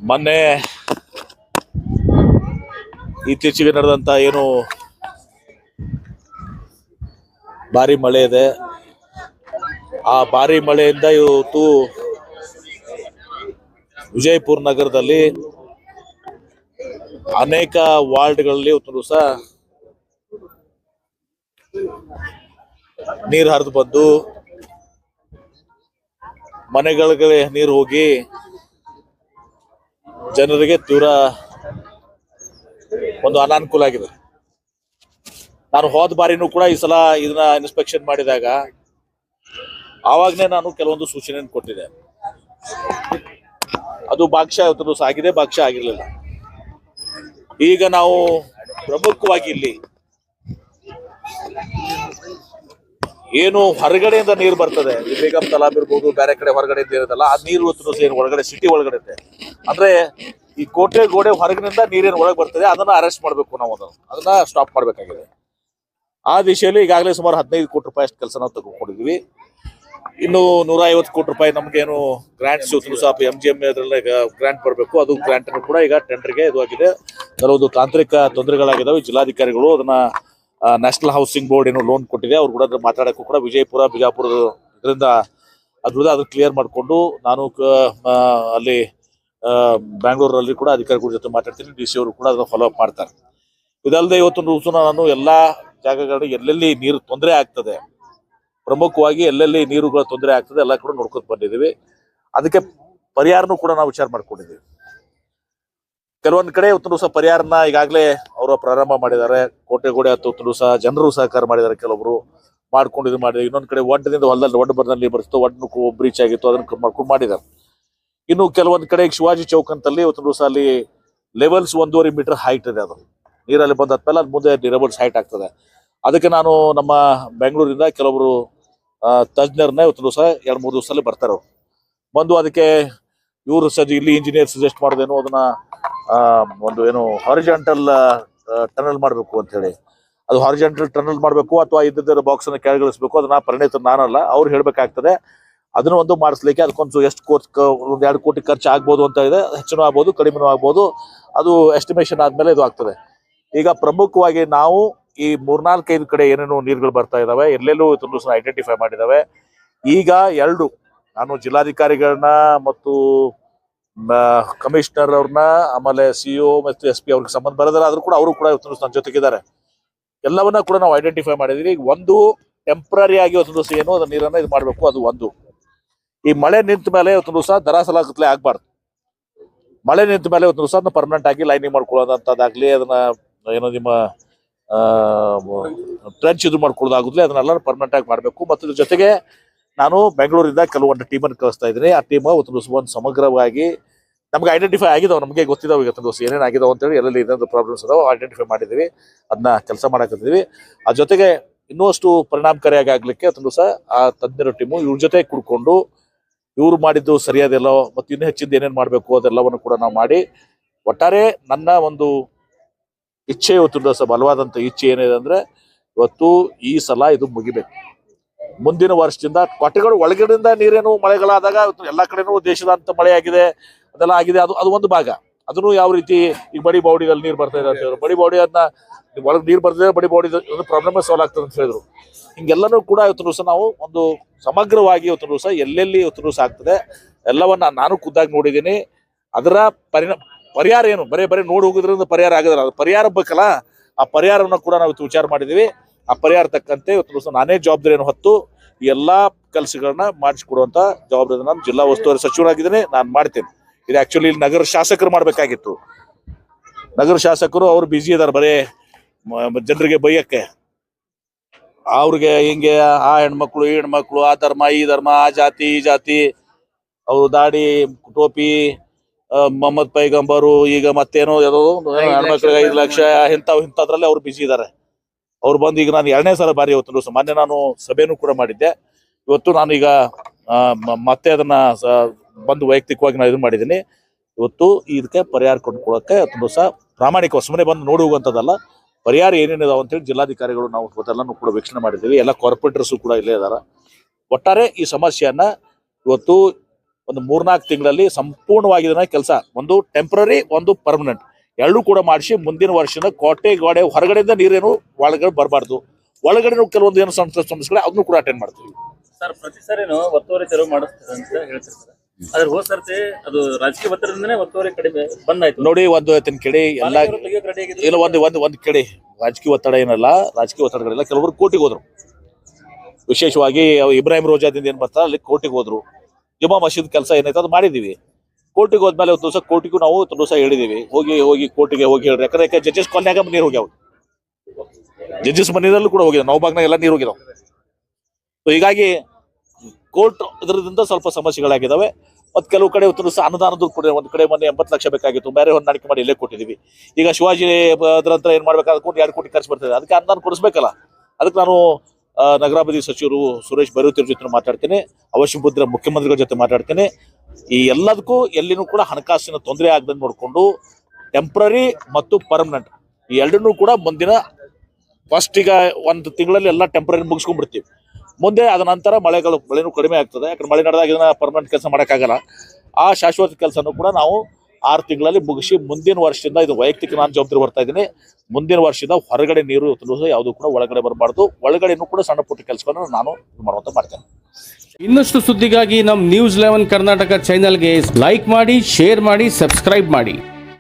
ಮೊನ್ನೆ ಇತ್ತೀಚೆಗೆ ನಡೆದಂತ ಏನು ಭಾರಿ ಮಳೆ ಇದೆ, ಆ ಭಾರಿ ಮಳೆಯಿಂದ ಇವತ್ತು ವಿಜಯಪುರ ನಗರದಲ್ಲಿ ಅನೇಕ ವಾರ್ಡ್ಗಳಲ್ಲಿ ಇವತ್ತು ದಿವಸ ನೀರು ಹರಿದು ಬಂದು ಮನೆಗಳಿಗೆ ನೀರು ಹೋಗಿ ಜನರಿಗೆ ತೀವ್ರ ಒಂದು ಅನಾನುಕೂಲ ಆಗಿದೆ. ನಾನು ಹೋದ ಬಾರಿನೂ ಕೂಡ ಈ ಸಲ ಇದನ್ನ ಇನ್ಸ್ಪೆಕ್ಷನ್ ಮಾಡಿದಾಗ ಆವಾಗನೇ ನಾನು ಕೆಲವೊಂದು ಸೂಚನೆಯನ್ನು ಕೊಟ್ಟಿದ್ದೆ. ಅದು ಭಾಗಶಃ ಇವತ್ತು ದಿವಸ ಆಗಿದೆ, ಭಾಗಶಃ ಆಗಿರಲಿಲ್ಲ. ಈಗ ನಾವು ಪ್ರಮುಖವಾಗಿ ಇಲ್ಲಿ ಏನು ಹೊರಗಡೆಯಿಂದ ನೀರು ಬರ್ತದೆ, ಈ ಬೇಗಂ ತಲಾಬ್ ಇರ್ಬೋದು, ಬೇರೆ ಕಡೆ ಹೊರಗಡೆಯಿಂದ ಇರೋದಲ್ಲ, ಆ ನೀರು ಇವತ್ತು ಏನು ಒಳಗಡೆ ಸಿಟಿ ಒಳಗಡೆ ಇದೆ. ಅಂದ್ರೆ ಈ ಕೋಟೆ ಗೋಡೆ ಹೊರಗಿನಿಂದ ನೀರೇನು ಒಳಗೆ ಬರ್ತದೆ ಅದನ್ನ ಅರೆಸ್ಟ್ ಮಾಡಬೇಕು, ನಾವು ಅದನ್ನ ಸ್ಟಾಪ್ ಮಾಡಬೇಕಾಗಿದೆ. ಆ ದಿಶೆಯಲ್ಲಿ ಈಗಾಗಲೇ ಸುಮಾರು 15 ಕೋಟಿ ರೂಪಾಯಿ ಅಷ್ಟು ಕೆಲಸ ನಾವು ತಗೊಂಡಿದ್ವಿ. ಇನ್ನು 150 ಕೋಟಿ ರೂಪಾಯಿ ನಮಗೇನು ಗ್ರಾಂಟ್ಸ್ ಸ್ವಲ್ಪ MGM ಅದರಲ್ಲಿ ಗ್ರಾಂಟ್ ಬರಬೇಕು, ಅದು ಗ್ರಾಂಟ್ ಕೂಡ ಈಗ ಟೆಂಡರ್ಗೆ ಇದು ಆಗಿದೆ. ಕೆಲವೊಂದು ತಾಂತ್ರಿಕ ತೊಂದರೆಗಳಾಗಿದ್ದಾವೆ. ಜಿಲ್ಲಾಧಿಕಾರಿಗಳು ಅದನ್ನ ನ್ಯಾಷನಲ್ ಹೌಸಿಂಗ್ ಬೋರ್ಡ್ ಏನೋ ಲೋನ್ ಕೊಟ್ಟಿದೆ, ಅವ್ರು ಕೂಡ ಮಾತಾಡೋಕ್ಕೂ ಕೂಡ ವಿಜಯಪುರ ಬಿಜಾಪುರದ ಇದರಿಂದ ಅದನ್ನ ಕ್ಲಿಯರ್ ಮಾಡಿಕೊಂಡು ನಾನು ಅಲ್ಲಿ ಬ್ಯಾಂಗ್ಳೂರಲ್ಲಿ ಕೂಡ ಅಧಿಕಾರಿಗಳ ಜೊತೆ ಮಾತಾಡ್ತೀನಿ. DC ಅವರು ಕೂಡ ಅದನ್ನ ಫಾಲೋ ಅಪ್ ಮಾಡ್ತಾರೆ. ಇದಲ್ಲದೆ ಇವತ್ತು ನಾನು ಎಲ್ಲಾ ಜಾಗಗಳಲ್ಲಿ ಎಲ್ಲೆಲ್ಲಿ ನೀರು ತೊಂದರೆ ಆಗ್ತದೆ, ಪ್ರಮುಖವಾಗಿ ಎಲ್ಲೆಲ್ಲಿ ನೀರುಗಳ ತೊಂದರೆ ಆಗ್ತದೆ ಎಲ್ಲ ಕೂಡ ನೋಡ್ಕೊಂಡು ಬಂದಿದ್ದೀವಿ. ಅದಕ್ಕೆ ಪರಿಹಾರನೂ ಕೂಡ ನಾವು ವಿಚಾರ ಮಾಡ್ಕೊಂಡಿದ್ದೀವಿ. ಕೆಲವೊಂದು ಕಡೆ ಇವತ್ತು ದಿವಸ ಪರಿಹಾರನ ಈಗಾಗಲೇ ಅವರು ಪ್ರಾರಂಭ ಮಾಡಿದ್ದಾರೆ. ಕೋಟೆಗೋಡೆ ಹತ್ತು ದಿವಸ ಜನರು ಸಹಕಾರ ಮಾಡಿದ್ದಾರೆ, ಕೆಲವೊಬ್ರು ಮಾಡ್ಕೊಂಡು ಇದು ಮಾಡಿದ್ದಾರೆ. ಇನ್ನೊಂದು ಕಡೆ ಒಡ್ಡದಿಂದ ಹೊಲದಲ್ಲಿ ಒಡ್ಡ ಬರದಲ್ಲಿ ಬರ್ತು, ಒಡ್ಡಕ್ಕೂ ಬ್ರೀಚ್ ಆಗಿತ್ತು, ಅದನ್ನ ಮಾಡ್ಕೊಂಡು ಮಾಡಿದ್ದಾರೆ. ಇನ್ನು ಕೆಲವೊಂದು ಕಡೆ ಶಿವಾಜಿ ಚೌಕ್ ಅಂತಲ್ಲಿ ಇವತ್ತು ದಿವಸ ಅಲ್ಲಿ ಲೆವೆಲ್ಸ್ 1.5 ಮೀಟರ್ ಹೈಟ್ ಇದೆ. ಅದು ನೀರಲ್ಲಿ ಬಂದಾದ್ಮೇಲೆ ಅದು ಮುಂದೆ ಲೆವೆಲ್ಸ್ ಹೈಟ್ ಆಗ್ತದೆ. ಅದಕ್ಕೆ ನಾನು ನಮ್ಮ ಬೆಂಗಳೂರಿಂದ ಕೆಲವರು ತಜ್ಞರನ್ನ ಇವತ್ತು ದಿವಸ 2-3 ದಿವಸದಲ್ಲಿ ಬರ್ತಾರೆ. ಅವರು ಬಂದು ಅದಕ್ಕೆ ಇವರು ಇಲ್ಲಿ ಇಂಜಿನಿಯರ್ ಸಜೆಸ್ಟ್ ಮಾಡೋದೇನು, ಅದನ್ನ ಒಂದು ಏನು ಹಾರಿಜಾಂಟಲ್ ಟನಲ್ ಮಾಡಬೇಕು ಅಂತ ಹೇಳಿ, ಅದು ಹಾರಿಜಾಂಟಲ್ ಟನಲ್ ಮಾಡಬೇಕು ಅಥವಾ ಇದ್ದ ಬಾಕ್ಸ್ ಅನ್ನು ಕೆಳಗಿಳಿಸಬೇಕು, ಅದನ್ನ ಪರಿಣಿತ ನಾನಲ್ಲ, ಅವ್ರು ಹೇಳ್ಬೇಕಾಗ್ತದೆ. ಅದನ್ನ ಒಂದು ಮಾಡಿಸ್ಲಿಕ್ಕೆ ಅದಕ್ಕೊಂದು ಎಷ್ಟು ಒಂದು 2 ಕೋಟಿ ಖರ್ಚು ಆಗ್ಬೋದು ಅಂತ ಇದೆ. ಹೆಚ್ಚಿನೂ ಆಗ್ಬೋದು, ಕಡಿಮೆನೂ ಆಗ್ಬೋದು. ಅದು ಎಸ್ಟಿಮೇಷನ್ ಆದ್ಮೇಲೆ ಇದು ಆಗ್ತದೆ. ಈಗ ಪ್ರಮುಖವಾಗಿ ನಾವು ಈ 4-5 ಕಡೆ ಏನೇನು ನೀರುಗಳು ಬರ್ತಾ ಇದಾವೆ, ಎಲ್ಲೆಲ್ಲೂ ಇವತ್ತು ಐಡೆಂಟಿಫೈ ಮಾಡಿದಾವೆ. ಈಗ ನಾನು ಜಿಲ್ಲಾಧಿಕಾರಿಗಳನ್ನ ಮತ್ತು ಕಮಿಷನರ್ ಅವ್ರನ್ನ, ಆಮೇಲೆ CO ಮತ್ತು SP ಅವ್ರಿಗೆ ಸಂಬಂಧ ಬರೋದಾರ, ಆದ್ರೂ ಕೂಡ ಅವರು ಕೂಡ ಇವತ್ತು ನನ್ನ ಜೊತೆಗಿದ್ದಾರೆ. ಎಲ್ಲವನ್ನ ಕೂಡ ನಾವು ಐಡೆಂಟಿಫೈ ಮಾಡಿದೀವಿ. ಈಗ ಒಂದು ಟೆಂಪ್ರರಿ ಆಗಿ ಇವತ್ತು ದಿವಸ ಏನು ಅದನ್ನ ನೀರನ್ನ ಇದು ಮಾಡಬೇಕು. ಅದು ಒಂದು, ಈ ಮಳೆ ನಿಂತ ಮೇಲೆ ಇವತ್ತು ದಿವಸ ದರಾಸಲಾಗತ್ಲೆ ಆಗ್ಬಾರ್ದು. ಮಳೆ ನಿಂತ ಮೇಲೆ ಇವತ್ತು ದಿವಸ ಅದನ್ನ ಪರ್ಮನೆಂಟ್ ಆಗಿ ಲೈನಿಂಗ್ ಮಾಡ್ಕೊಳ್ಳೋದಂತದಾಗ್ಲಿ, ಅದನ್ನ ಏನೋ ನಿಮ್ಮ ಟ್ರೆಂಚ್ ಇದು ಮಾಡ್ಕೊಳ್ಳೋದಾಗುದ್ಲಿ, ಅದನ್ನೆಲ್ಲ ಪರ್ಮನೆಂಟ್ ಆಗಿ ಮಾಡಬೇಕು. ಮತ್ತು ಇದ್ರ ಜೊತೆಗೆ ನಾನು ಬೆಂಗಳೂರಿಂದ ಕೆಲವೊಂದು ಟೀಮನ್ನು ಕಳಿಸ್ತಾ ಇದ್ದೀನಿ. ಆ ಟೀಮ್ ಇವತ್ತು ದಿವಸ ಒಂದು ಸಮಗ್ರವಾಗಿ ನಮ್ಗೆ ಐಡೆಂಟಿಫೈ ಆಗಿದಾವೆ, ನಮಗೆ ಗೊತ್ತಿದಾವೆ ಇವತ್ತು ದಿವಸ ಏನೇನು ಆಗಿದಾವೆ ಅಂತೇಳಿ, ಎಲ್ಲೆಲ್ಲಿ ಇನ್ನೊಂದು ಪ್ರಾಬ್ಲಮ್ಸ್ ಅದಾವೆ ಐಡೆಂಟಿಫೈ ಮಾಡಿದ್ದೀವಿ, ಅದನ್ನ ಕೆಲಸ ಮಾಡಕತ್ತಿದ್ದೀವಿ. ಆ ಜೊತೆಗೆ ಇನ್ನೂ ಅಷ್ಟು ಪರಿಣಾಮಕಾರಿಯಾಗಿ ಆಗ್ಲಿಕ್ಕೆ ಇವತ್ತು ದಿವಸ ಆ ತಜ್ಞರ ಟೀಮು ಇವ್ರ ಜೊತೆ ಕುಡ್ಕೊಂಡು ಇವ್ರು ಮಾಡಿದ್ದು ಸರಿಯಾದೆಲ್ಲೋ ಮತ್ತು ಇನ್ನೂ ಹೆಚ್ಚಿದ್ದು ಏನೇನು ಮಾಡಬೇಕು ಅದೆಲ್ಲವನ್ನು ಕೂಡ ನಾವು ಮಾಡಿ, ಒಟ್ಟಾರೆ ನನ್ನ ಒಂದು ಇಚ್ಛೆ ಇವತ್ತು ದಿವಸ ಬಲವಾದಂಥ ಇಚ್ಛೆ ಏನಿದೆ ಅಂದ್ರೆ, ಇವತ್ತು ಈ ಸಲ ಇದು ಮುಗಿಬೇಕು. ಮುಂದಿನ ವರ್ಷದಿಂದ ಕೊಟ್ಟೆಗಳು ಒಳಗಡೆಯಿಂದ ನೀರೇನು ಮಳೆಗಳಾದಾಗ ಎಲ್ಲಾ ಕಡೆನೂ ದೇಶದಾದ್ಯಂತ ಮಳೆ ಆಗಿದೆ, ಅದೆಲ್ಲ ಆಗಿದೆ. ಅದು ಒಂದು ಭಾಗ. ಅದನ್ನು ಯಾವ ರೀತಿ ಈಗ ಬಡಿ ಬಾವಡಿದಲ್ಲಿ ನೀರು ಬರ್ತಾ ಇದೆ ಅಂತ ಹೇಳಿದ್ರು, ಬಡಿ ಬಾವಡಿ ಅದನ್ನ ಒಳಗೆ ನೀರು ಬರ್ತಿದೆ, ಬಡಿ ಬಾವಡಿ ಪ್ರಾಬ್ಲಮ್ ಸಾಲ್ವ್ ಆಗ್ತದೆ ಅಂತ ಹೇಳಿದ್ರು. ಹಿಂಗೆಲ್ಲನೂ ಕೂಡ ಇವತ್ತು ದಿವಸ ನಾವು ಒಂದು ಸಮಗ್ರವಾಗಿ ಇವತ್ತು ದಿವಸ ಎಲ್ಲೆಲ್ಲಿ ಇವತ್ತು ದಿವಸ ಆಗ್ತದೆ ಎಲ್ಲವನ್ನ ನಾನು ಖುದ್ದಾಗಿ ನೋಡಿದ್ದೀನಿ. ಅದರ ಪರಿಹಾರ ಏನು, ಬರೀ ನೋಡಿ ಹೋಗೋದ್ರಿಂದ ಪರಿಹಾರ ಆಗೋದಿಲ್ಲ, ಅದು ಪರಿಹಾರ ಬೇಕಲ್ಲ. ಆ ಪರಿಹಾರವನ್ನು ಕೂಡ ನಾವು ಇವತ್ತು ವಿಚಾರ ಮಾಡಿದ್ದೀವಿ. ಆ ಪರಿಹಾರ ತಕ್ಕಂತೆ ಇವತ್ತು ದಿವಸ ನಾನೇ ಜವಾಬ್ದಾರಿಯನ್ನು ಹೊತ್ತು ಈ ಎಲ್ಲಾ ಕೆಲಸಗಳನ್ನ ಮಾಡಿಸ್ಕೊಡುವಂತ ಜವಾಬ್ದಾರಿ ನಾನು ಜಿಲ್ಲಾ ಉಸ್ತುವಾರಿ ಸಚಿವರಾಗಿದ್ದೀನಿ, ನಾನು ಮಾಡ್ತೇನೆ. ಇದು ಆಕ್ಚುಲಿ ಇಲ್ಲಿ ನಗರ ಶಾಸಕರು ಮಾಡ್ಬೇಕಾಗಿತ್ತು. ನಗರ ಶಾಸಕರು ಅವ್ರು ಬಿಜಿ ಇದಾರೆ, ಬರೀ ಜನರಿಗೆ ಬೈಯಕ್ಕೆ. ಅವ್ರಿಗೆ ಹಿಂಗೆ ಆ ಹೆಣ್ಮಕ್ಳು ಈ ಹೆಣ್ಮಕ್ಳು, ಆ ಧರ್ಮ ಈ ಧರ್ಮ, ಆ ಜಾತಿ ಈ ಜಾತಿ, ಅವ್ರು ದಾಡಿ ಟೋಪಿ, ಮೊಹಮ್ಮದ್ ಪೈಗಂಬರು, ಈಗ ಮತ್ತೇನೋ ಹೆಣ್ಮಕ್ಳಿಗೆ 5 ಲಕ್ಷ ಇಂಥದ್ರಲ್ಲಿ ಅವ್ರು ಬಿಜಿ ಇದ್ದಾರೆ. ಅವ್ರು ಬಂದು ಈಗ ನಾನು 2ನೇ ಸಲ ಬಾರಿ ಇವತ್ತು ದಿವಸ, ಮೊನ್ನೆ ನಾನು ಸಭೆನೂ ಕೂಡ ಮಾಡಿದ್ದೆ. ಇವತ್ತು ನಾನು ಈಗ ಮತ್ತೆ ಅದನ್ನ ಬಂದು ವೈಯಕ್ತಿಕವಾಗಿ ನಾನು ಇದು ಮಾಡಿದ್ದೀನಿ. ಇವತ್ತು ಇದಕ್ಕೆ ಪರಿಹಾರ ಕೊಂಡ್ಕೊಳ್ಳೋಕೆ ಇವತ್ತು ದಿವಸ ಪ್ರಾಮಾಣಿಕ ಸುಮ್ಮನೆ ಬಂದು ನೋಡಿ ಹೋಗುವಂಥದ್ದಲ್ಲ, ಪರಿಹಾರ ಏನೇನಿದಾವೆ ಅಂತೇಳಿ ಜಿಲ್ಲಾಧಿಕಾರಿಗಳು ನಾವು ಇವತ್ತೆಲ್ಲನೂ ಕೂಡ ವೀಕ್ಷಣೆ ಮಾಡಿದ್ದೀವಿ. ಎಲ್ಲ ಕಾರ್ಪೊರೇಟರ್ಸು ಕೂಡ ಇಲ್ಲೇ ಇದಾರೆ. ಒಟ್ಟಾರೆ ಈ ಸಮಸ್ಯೆಯನ್ನ ಇವತ್ತು ಒಂದು 3-4 ತಿಂಗಳಲ್ಲಿ ಸಂಪೂರ್ಣವಾಗಿ ಇದನ್ನ ಕೆಲಸ, ಒಂದು ಟೆಂಪ್ರರಿ ಒಂದು ಪರ್ಮನೆಂಟ್ ಎರಡೂ ಕೂಡ ಮಾಡಿಸಿ ಮುಂದಿನ ವರ್ಷದ ಕೋಟೆ ಗೋಡೆ ಹೊರಗಡೆಯಿಂದ ನೀರೇನು ಒಳಗಡೆ ಬರಬಾರ್ದು, ಒಳಗಡೆ ಕೆಲವೊಂದು ಏನು ಸಮಸ್ಯೆಗಳು ಅದನ್ನು ಕೂಡ ಅಟೆಂಡ್ ಮಾಡ್ತೀವಿ. ಸರ್ ಪ್ರತಿ ಸಾರಿನೂ ಒತ್ತುವರಿ ತೆರವು ಮಾಡಿಸ್ತಾರೆ ಅಂತ ಹೇಳ್ತಿರ್ತಾರೆ, ಆದ್ರೆ ಹೋದ ಸರ್ತಿ ಅದು ರಾಜಕೀಯ ಒತ್ತಡದಿಂದನೇ ಒತ್ತುವರಿ ಕಡಿಮೆ ಬಂದಾಯ್ತು. ನೋಡಿ, ಒಂದು ಕಡೆ ಎಲ್ಲ ಇಲ್ಲ, ಒಂದು ಕಡೆ ರಾಜಕೀಯ ಒತ್ತಡ ಏನಲ್ಲ, ರಾಜಕೀಯ ಒತ್ತಡಗಳಿಲ್ಲ. ಕೆಲವರು ಕೋರ್ಟಿಗೆ ಹೋದ್ರು, ವಿಶೇಷವಾಗಿ ಇಬ್ರಾಹಿಂ ರೋಜಾದಿಂದ ಏನ್ ಬರ್ತಾರೆ ಅಲ್ಲಿ ಕೋರ್ಟಿಗೆ ಹೋದ್ರು. ಜುಮಾ ಮಸೀದ್ ಕೆಲಸ ಏನಾಯ್ತು ಅದು ಮಾಡಿದೀವಿ. ಕೋರ್ಟಿಗೆ ಹೋದ್ಮೇಲೆ ಒಂದು ದಿವಸ ಕೋರ್ಟಿಗೂ ನಾವು ಒಂದು ದಿವಸ ಹೇಳಿದೀವಿ, ಹೋಗಿ ಕೋರ್ಟಿಗೆ ಹೋಗಿ ಹೇಳ್ರಿ. ಯಾಕಂದ್ರೆ ಜಡ್ಜಸ್ ಕಾಲನ್ಯಾಗ ನೀರು ಹೋಗ್ಯಾವ, ಜಡ್ಜಸ್ ಮನೆಯಲ್ಲೂ ಕೂಡ ಹೋಗಿದಾವೆ, ನವಬಾಗ್ನಾಗ ಎಲ್ಲ ನೀರು ಹೋಗಿದಾವೆ. ಹೀಗಾಗಿ ಕೋರ್ಟ್ ಇದರಿಂದ ಸ್ವಲ್ಪ ಸಮಸ್ಯೆಗಳಾಗಿದ್ದಾವೆ. ಮತ್ತು ಕೆಲವು ಕಡೆ ಒಂದು ದಿವಸ ಅನುದಾನದ ಕೂಡ ಒಂದು ಕಡೆ ಮೊನ್ನೆ 80 ಲಕ್ಷ ಬೇಕಾಗಿತ್ತು, ಬೇರೆ ಹೊಂದಾಣಿಕೆ ಮಾಡಿ ಇಲ್ಲೇ ಕೊಟ್ಟಿದ್ದೀವಿ. ಈಗ ಶಿವಾಜಿ ಅದ್ರ ಹತ್ರ ಏನ್ ಮಾಡ್ಬೇಕಾದ್ರೆ 2 ಕೋಟಿ ಖರ್ಚು ಬರ್ತದೆ, ಅದಕ್ಕೆ ಅನುದಾನ ಕೊಡಿಸ್ಬೇಕಲ್ಲ. ಅದಕ್ಕೆ ನಾನು ನಗರಾಭಿವೃದ್ಧಿ ಸಚಿವರು ಸುರೇಶ್ ಬೈರೂತಿ ಜೊತೆ ಮಾತಾಡ್ತೇನೆ, ಅವಶ್ಯ ಬುದ್ಧ ಮುಖ್ಯಮಂತ್ರಿಗಳ ಜೊತೆ ಮಾತಾಡ್ತೇನೆ. ಈ ಎಲ್ಲದಕ್ಕೂ ಎಲ್ಲಿನೂ ಕೂಡ ಹಣಕಾಸಿನ ತೊಂದರೆ ಆಗದಂಗೆ ನೋಡಿಕೊಂಡು ಟೆಂಪ್ರರಿ ಮತ್ತು ಪರ್ಮನೆಂಟ್ ಈ ಎರಡನ್ನೂ ಕೂಡ ಮುಂದಿನ ಫಸ್ಟ್ ಈಗ 1 ತಿಂಗಳಲ್ಲಿ ಎಲ್ಲ ಟೆಂಪ್ರರಿ ಮುಗಿಸ್ಕೊಂಡ್ಬಿಡ್ತೀವಿ. ಮುಂದೆ ಅದ ನಂತರ ಮಳೆನೂ ಕಡಿಮೆ ಆಗ್ತದೆ, ಯಾಕಂದ್ರೆ ಮಳೆ ನಡೆದಾಗ ಇದನ್ನ ಪರ್ಮನೆಂಟ್ ಕೆಲಸ ಮಾಡೋಕ್ಕಾಗಲ್ಲ. ಆ ಶಾಶ್ವತ ಕೆಲಸನೂ ಕೂಡ ನಾವು 6 ತಿಂಗಳಲ್ಲಿ ಮುಗಿಸಿ ಮುಂದಿನ ವರ್ಷದಿಂದ, ಇದು ವೈಯಕ್ತಿಕ ನಾನು ಜವಾಬ್ದಾರಿ ಬರ್ತಾ ಇದ್ದೀನಿ, ಮುಂದಿನ ವರ್ಷದಿಂದ ಹೊರಗಡೆ ನೀರು ಯಾವುದು ಕೂಡ ಒಳಗಡೆ ಬರಬಾರ್ದು, ಒಳಗಡೆನೂ ಕೂಡ ಸಣ್ಣ ಪುಟ್ಟ ಕೆಲಸಗಳನ್ನು ನಾನು ಮಾಡುವಂತ ಮಾಡ್ತೇನೆ. ಇನ್ನಷ್ಟು ಸುದ್ದಿಗಾಗಿ ನಮ್ಮ ನ್ಯೂಸ್ 11 ಕರ್ನಾಟಕ ಚಾನೆಲ್ಗೆ ಲೈಕ್ ಮಾಡಿ, ಶೇರ್ ಮಾಡಿ, ಸಬ್ಸ್ಕ್ರೈಬ್ ಮಾಡಿ.